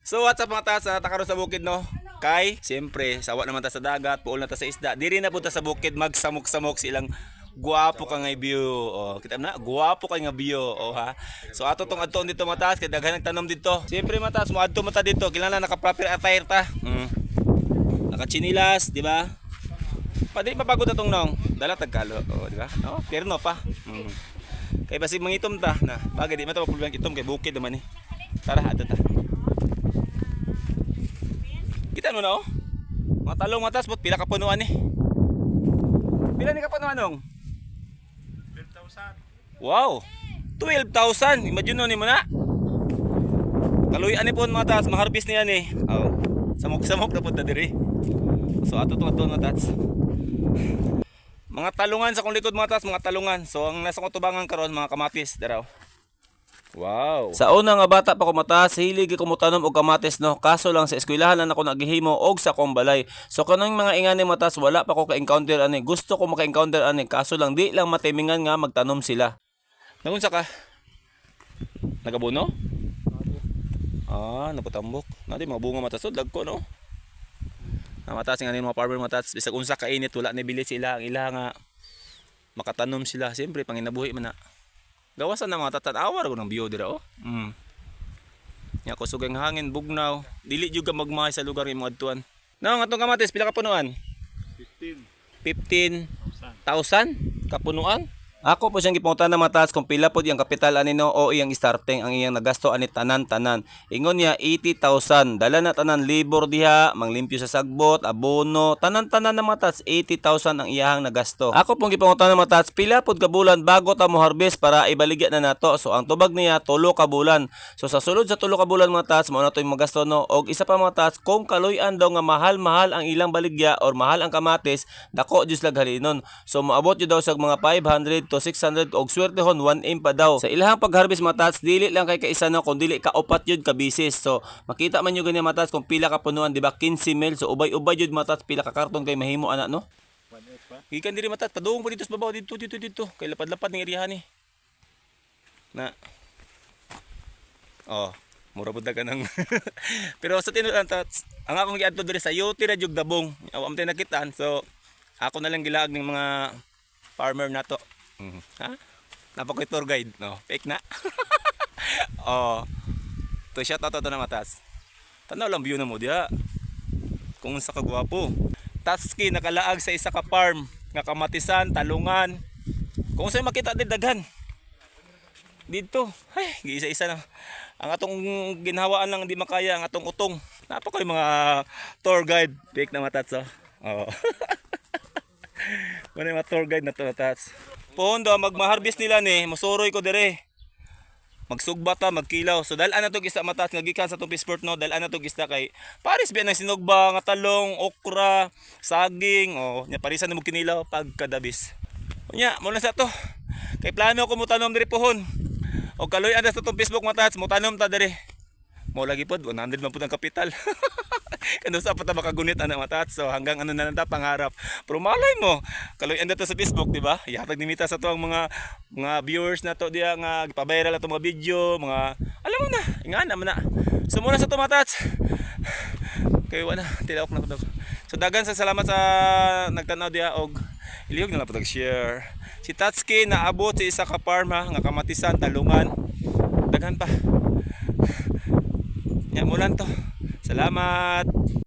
So what's up mga tats, takaro sa bukid no? Kay, siyempre, sawa naman ta sa dagat, puol na ta sa isda. Diri na punta sa bukid magsamok-samok silang guwapo ka nga view. Oh, kita na, guwapo ka nga view. Oh ha. So ato tong adto dito mga tats, kay daghan nagtanom dito. Siyempre mga tats, mo adto mata dito, kinahanglan naka-proper attire ta. Naka-chinilas, di ba? Pwede mapagod atong nong. Dala tagkalo, oh, di ba? No, perno pa. Kay basi mangitom ta na. Bagay di man ta problema itom kay bukid naman ni. Tara ato ta. Kita mo na oh. Mga talong matas bot pila ka punuan ni. Pila ni ka punuan nong? 12,000. Wow. 12,000. Imagine ni mo na. Kaluyan ni pon mga tats, maharbis niya ni. Oh. Samok-samok na punta diri. So ato tong mga tats. Mga talungan sa kong likod mga tats, mga talungan. So ang nasa kong tubangan karon mga kamatis daraw. Wow. Sa una nga bata pa ko mataas, hilig ko motanom og kamatis no. Kaso lang sa eskwelahan lang ako nagihimo og sa kong balay. So kanang mga ingani mataas wala pa ko ka-encounter ani. Gusto ko maka-encounter ani. Kaso lang di lang matimingan nga magtanom sila. Nagunsa ka? Nagabuno? Ah, naputambok. Nadi mga bunga mataas lag ko no. Na mataas nga mga farmer mataas bisag unsa ka init wala ni bili sila ang ila nga makatanom sila. Siyempre panginabuhi man na. Gawasan na mga tatanawa ko ng biyo dira oh. Nya ko sugang hangin bugnaw. Dili jud ka magmahay sa lugar imong adtuan. No, atong kamatis pila ka punuan? 15,000 kapunuan. Ako po siyang gipungutan na mataas kung pila po yung kapital ani no o iyang starting ang iyang nagasto ani tanan-tanan. Ingon niya 80,000. Dala na tanan libor diha, manglimpyo sa sagbot, abono, tanan-tanan na mataas 80,000 ang iyang nagasto. Ako pong gipungutan na mataas pila pod ka bulan bago ta mo harvest para ibaligya na nato. So ang tubag niya 3 ka bulan. So sa sulod sa 3 ka bulan mataas mao na to yung magasto no og isa pa mataas kung kaluy-an daw nga mahal-mahal ang ilang baligya or mahal ang kamatis, dako jud lag halinon. So moabot jud daw sa mga 500 to 600 og swertehon 1M pa daw. Sa ilahang pag-harvest matats dili lang kay kaisa no kun dili ka upat jud ka bisis. So makita man yo gani matats kung pila ka punuan di ba 15 mil. So ubay-ubay jud matats pila ka karton kay mahimo ana no. Gikan diri matats padung po dito sa babaw dito kay lapad-lapad ning iriha ni. Na. Oh, mura pud ka nang. Pero sa tinud tats, ang akong giadto diri sa Yuti ra jud dabong. Awam tay nakitaan. So ako na lang gilaag ng mga farmer nato. Ha? Napakoy tour guide, no? Fake na. Oh. To shout out to na matas. Tanaw lang view na mo diha. Kung sa kagwapo. Tatski nakalaag sa isa ka farm nga kamatisan, talungan. Kung sa'yo makita din daghan. Dito. Ay, isa-isa na. Ang atong ginhawaan lang hindi makaya ang atong utong. Napakoy mga tour guide. Fake na matats oh. Oh. Muna yung tour guide na to matats. Pondo magma-harvest nila ni, masuroy ko dire. Magsugbata, magkilaw. So dal ana to isda matas nga gikan sa tong Peaceport no, dal ana to isda kay paris biya nang sinugba nga talong, okra, saging, oh, nya parisan mo kinilaw pagkadabis. Unya, mo na sa to. Kay plano ko mo tanom dire pohon. Og kaloy ana sa tong Facebook matas, mo tanom ta dire. Mo lagi pod 100 man pud ang kapital. Kano sa pata makagunit ana matat so hanggang ano na lang ta pangarap. Pero malay mo, kaloy anda to sa Facebook, di ba? Ihatag nimita sa to ang mga viewers na to diya nga gipa-viral ato mga video, mga alam mo na, ingana man na. So muna sa to matats. Kay wala tilaok na ko. So dagan sa salamat sa nagtanaw diya og ilihog na lang pud share. Si Tatski naabot sa isa ka farm ha, nga kamatisan, talungan. Daghan pa. Nya mo lang to. Salamat.